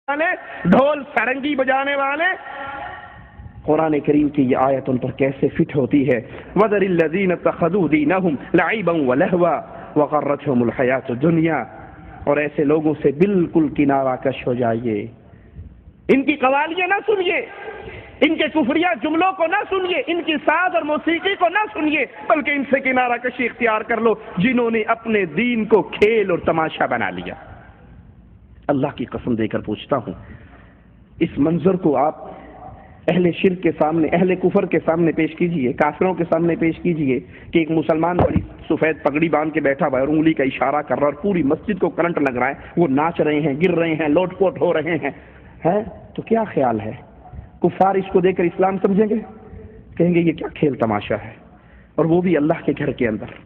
والے، ڈھول سرنگی بجانے والے، قرآن کریم کی یہ آیت ان پر کیسے فٹ ہوتی ہے۔ وَذَرِ الَّذِينَ اتَّخَذُوا دِينَهُمْ لَعِبًا وَلَهْوًا وَغَرَّتْهُمُ الْحَيَاةُ الدُّنْيَا، اور ایسے لوگوں سے بالکل کنارہ کش ہو جائیے، ان کی قوالیاں نہ سنیے، ان کے کفریہ جملوں کو نہ سنیے، ان کی ساز اور موسیقی کو نہ سنیے، بلکہ ان سے کنارہ کشی اختیار کر لو جنہوں نے اپنے دین کو کھیل اور تماشا بنا لیا۔ اللہ کی قسم دے کر پوچھتا ہوں، اس منظر کو آپ اہل شرک کے سامنے، اہل کفر کے سامنے پیش کیجئے، کافروں کے سامنے پیش کیجئے کہ ایک مسلمان بڑی سفید پگڑی باندھ کے بیٹھا ہوا ہے اور انگلی کا اشارہ کر رہا ہے اور پوری مسجد کو کرنٹ لگ رہا ہے، وہ ناچ رہے ہیں، گر رہے ہیں، لوٹ پوٹ ہو رہے ہیں، تو کیا خیال ہے؟ کفار اس کو دیکھ کر اسلام سمجھیں گے؟ کہیں گے یہ کیا کھیل تماشا ہے، اور وہ بھی اللہ کے گھر کے اندر۔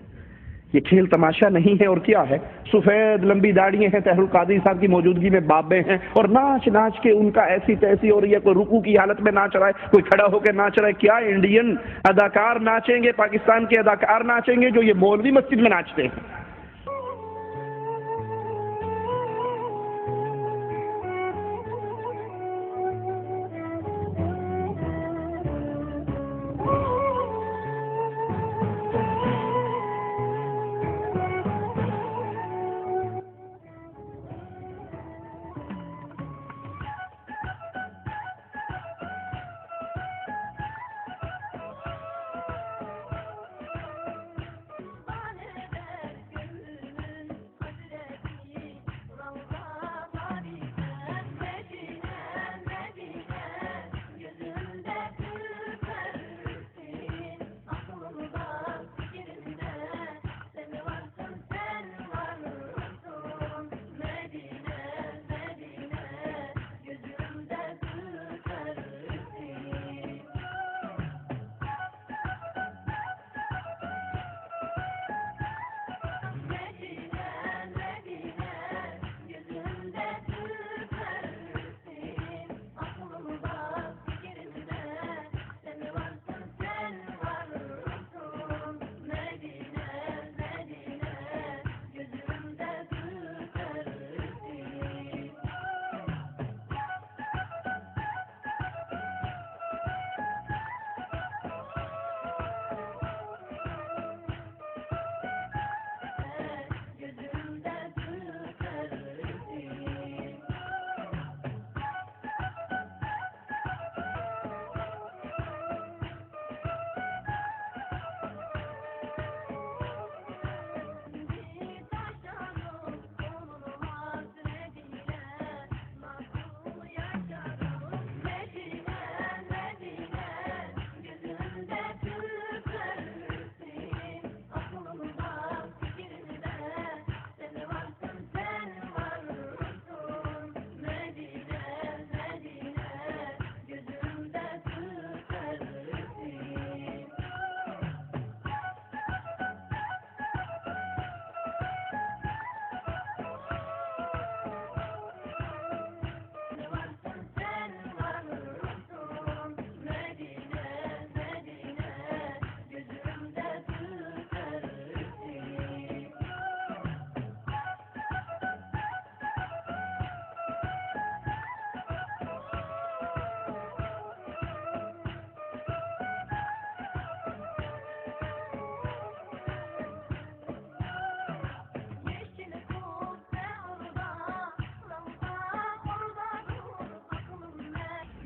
یہ کھیل تماشا نہیں ہے اور کیا ہے؟ سفید لمبی داڑیاں ہیں، طاہر القادری صاحب کی موجودگی میں بابے ہیں اور ناچ ناچ کے ان کا ایسی تیسی ہو رہی ہے، کوئی رکوع کی حالت میں ناچ رہا ہے، کوئی کھڑا ہو کے ناچ رہا ہے۔ کیا انڈین اداکار ناچیں گے، پاکستان کے اداکار ناچیں گے جو یہ مولوی مسجد میں ناچتے ہیں؟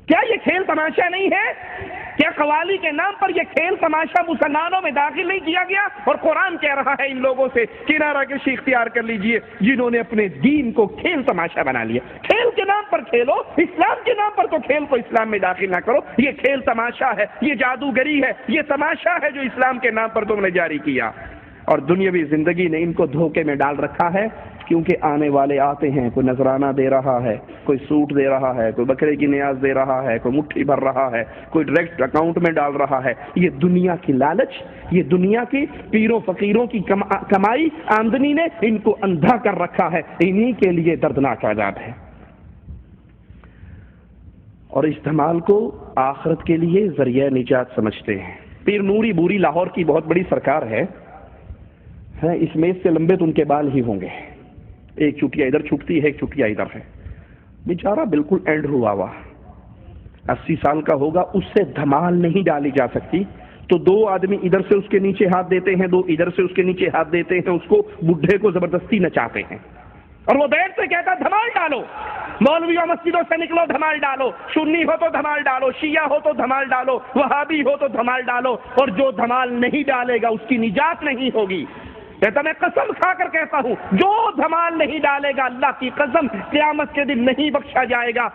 کیا یہ کھیل تماشا نہیں ہے؟ کیا قوالی کے نام پر یہ کھیل تماشا مسلمانوں میں داخل نہیں کیا گیا؟ اور قرآن کہہ رہا ہے ان لوگوں سے کنارہ کشی اختیار کر لیجئے جنہوں نے اپنے دین کو کھیل تماشا بنا لیا۔ کھیل کے نام پر کھیلو، اسلام کے نام پر تو کھیل کو اسلام میں داخل نہ کرو۔ یہ کھیل تماشا ہے، یہ جادوگری ہے، یہ تماشا ہے جو اسلام کے نام پر تم نے جاری کیا، اور دنیاوی زندگی نے ان کو دھوکے میں ڈال رکھا ہے، کیونکہ آنے والے آتے ہیں، کوئی نذرانہ دے رہا ہے، کوئی سوٹ دے رہا ہے، کوئی بکرے کی نیاز دے رہا ہے، کوئی مٹھی بھر رہا ہے، کوئی ڈائریکٹ اکاؤنٹ میں ڈال رہا ہے۔ یہ دنیا کی لالچ، یہ دنیا کی پیروں فقیروں کی کمائی آمدنی نے ان کو اندھا کر رکھا ہے۔ انہی کے لیے دردناک عذاب ہے، اور اس دھمال کو آخرت کے لیے ذریعہ نجات سمجھتے ہیں۔ پیر نوری بوری لاہور کی بہت بڑی سرکار ہے، اس میز سے لمبے تو ان کے بال ہی ہوں گے، ایک چٹیا ادھر چھٹتی ہے، ایک چٹیا ادھر ہے، بیچارہ بالکل اینڈ ہوا ہوا 80 سال کا ہوگا، اس سے دھمال نہیں ڈالی جا سکتی، تو 2 آدمی ادھر سے اس کے نیچے ہاتھ دیتے ہیں، 2 ادھر سے اس کے نیچے ہاتھ دیتے ہیں، اس کو بڈھے کو زبردستی نچاتے ہیں، اور وہ بیٹھ سے کہتا دھمال ڈالو، مولویوں مسجدوں سے نکلو دھمال ڈالو، سنی ہو تو دھمال ڈالو، شیعہ ہو تو دھمال ڈالو، وہابی ہو تو دھمال ڈالو، اور جو دھمال نہیں ڈالے گا اس کی نجات نہیں ہوگی۔ کہتا میں قسم کھا کر کہتا ہوں، جو دھمال نہیں ڈالے گا اللہ کی قسم قیامت کے دن نہیں بخشا جائے گا۔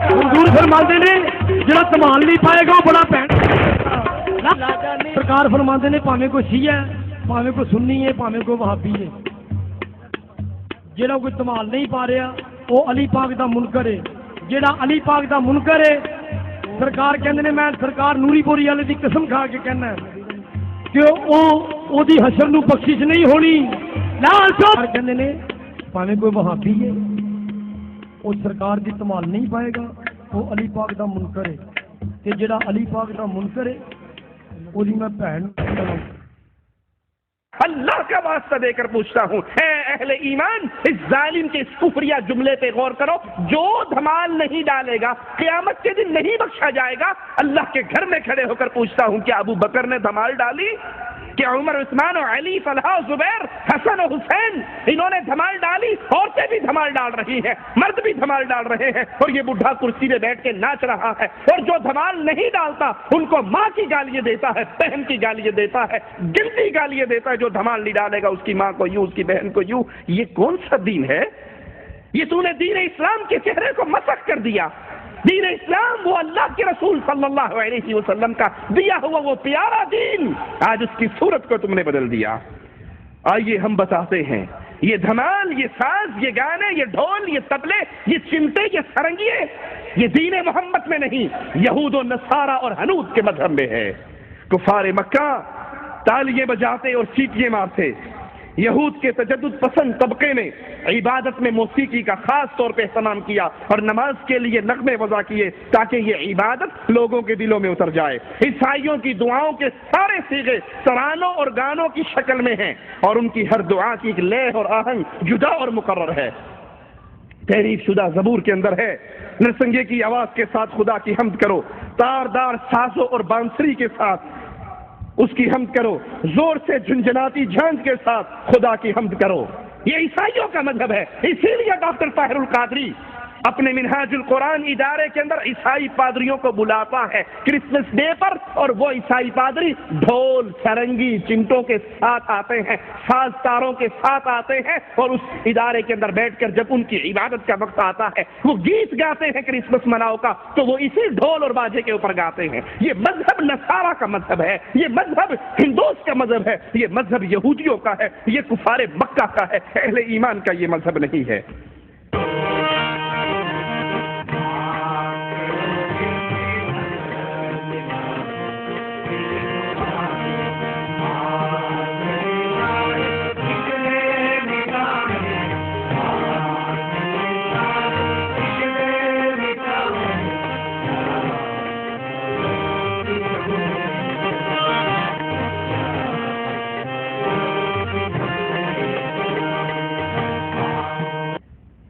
حضور فرماتے نے جڑا سنبھال نہیں پائے گا وہ بڑا پین۔ سرکار فرماتے نے پاویں کوئی شیعہ ہے، پاویں کوئی سنی ہے، پاویں کوئی وہابی ہے، جڑا کوئی سنبھال نہیں پا رہا وہ علی پاک دا منکر ہے۔ جڑا علی پاک دا منکر ہے، سرکار کہندے نے میں سرکار نوری پوری والے دی قسم کھا کے کہنا ہے کہ او دی حشر نو بخشش نہیں ہونی۔ لال سرکار کہندے نے پاویں کوئی وہابی ہے، وہ سرکار کی سنبھال نہیں پائے گا، وہ علی پاک دا منکر ہے، کہ جڑا علی پاک دا منکر ہے وہ میں بہن اللہ کا واسطہ دے کر پوچھتا ہوں، اے اہل ایمان، اس ظالم کے اس کفریہ جملے پہ غور کرو، جو دھمال نہیں ڈالے گا قیامت کے دن نہیں بخشا جائے گا۔ اللہ کے گھر میں کھڑے ہو کر پوچھتا ہوں، کیا ابو بکر نے دھمال ڈالی؟ کیا عمر، عثمان اور علی، طلحہ، زبیر، حسن اور حسین انہوں نے دھمال ڈالی؟ عورتیں بھی دھمال ڈال رہی ہیں، مرد بھی دھمال ڈال رہے ہیں، اور یہ بڈھا کرسی میں بیٹھ کے ناچ رہا ہے، اور جو دھمال نہیں ڈالتا ان کو ماں کی گالیاں دیتا ہے، بہن کی گالیاں دیتا ہے، گنتی گالیاں دیتا ہے۔ جو دھمال نہیں ڈالے گا اس کی ماں کو یوں، اس کی بہن کو یوں۔ یہ کون سا دین ہے؟ یہ تو نے دین اسلام کے چہرے کو مسخ کر دیا۔ دین اسلام وہ اللہ کے رسول صلی اللہ علیہ وسلم کا دیا ہوا وہ پیارا دین، آج اس کی صورت کو تم نے بدل دیا۔ آئیے ہم بتاتے ہیں، یہ دھمال، یہ ساز، یہ گانے، یہ ڈھول، یہ طبلے، یہ چمٹے، یہ سرنگیے، یہ دین محمد میں نہیں، یہود و نصارہ اور حنود کے مذہب میں ہے۔ کفار مکہ تالیاں بجاتے اور سیٹیاں مارتے۔ یہود کے تجدد پسند طبقے نے عبادت میں موسیقی کا خاص طور پہ اہتمام کیا اور نماز کے لیے نغمے وضع کیے تاکہ یہ عبادت لوگوں کے دلوں میں اتر جائے۔ عیسائیوں کی دعاؤں کے سارے صیغے ترانوں اور گانوں کی شکل میں ہیں، اور ان کی ہر دعا کی ایک لے اور آہنگ جدا اور مقرر ہے۔ تحریف شدہ زبور کے اندر ہے، نرسنگے کی آواز کے ساتھ خدا کی حمد کرو، تاردار سازوں اور بانسری کے ساتھ اس کی حمد کرو، زور سے جھنجھناتی جھانج کے ساتھ خدا کی حمد کرو۔ یہ عیسائیوں کا مذہب ہے۔ اسی لیے ڈاکٹر طاہر القادری اپنے منہاج القرآن ادارے کے اندر عیسائی پادریوں کو بلاتا ہے کرسمس ڈے پر، اور وہ عیسائی پادری ڈھول، سرنگی، چمٹوں کے ساتھ آتے ہیں، ساز تاروں کے ساتھ آتے ہیں، اور اس ادارے کے اندر بیٹھ کر جب ان کی عبادت کا وقت آتا ہے وہ گیت گاتے ہیں کرسمس مناؤ کا، تو وہ اسی ڈھول اور باجے کے اوپر گاتے ہیں۔ یہ مذہب نصارہ کا مذہب ہے، یہ مذہب ہندوز کا مذہب ہے، یہ مذہب یہودیوں کا ہے، یہ کفار مکہ کا ہے، اہل ایمان کا یہ مذہب نہیں ہے۔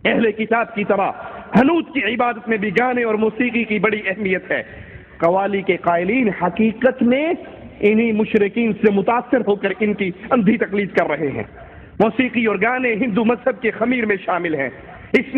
اہل کتاب کی طرح حنود کی عبادت میں بھی گانے اور موسیقی کی بڑی اہمیت ہے۔ قوالی کے قائلین حقیقت میں انہی مشرکین سے متاثر ہو کر ان کی اندھی تقلید کر رہے ہیں۔ موسیقی اور گانے ہندو مذہب کے خمیر میں شامل ہیں۔ اس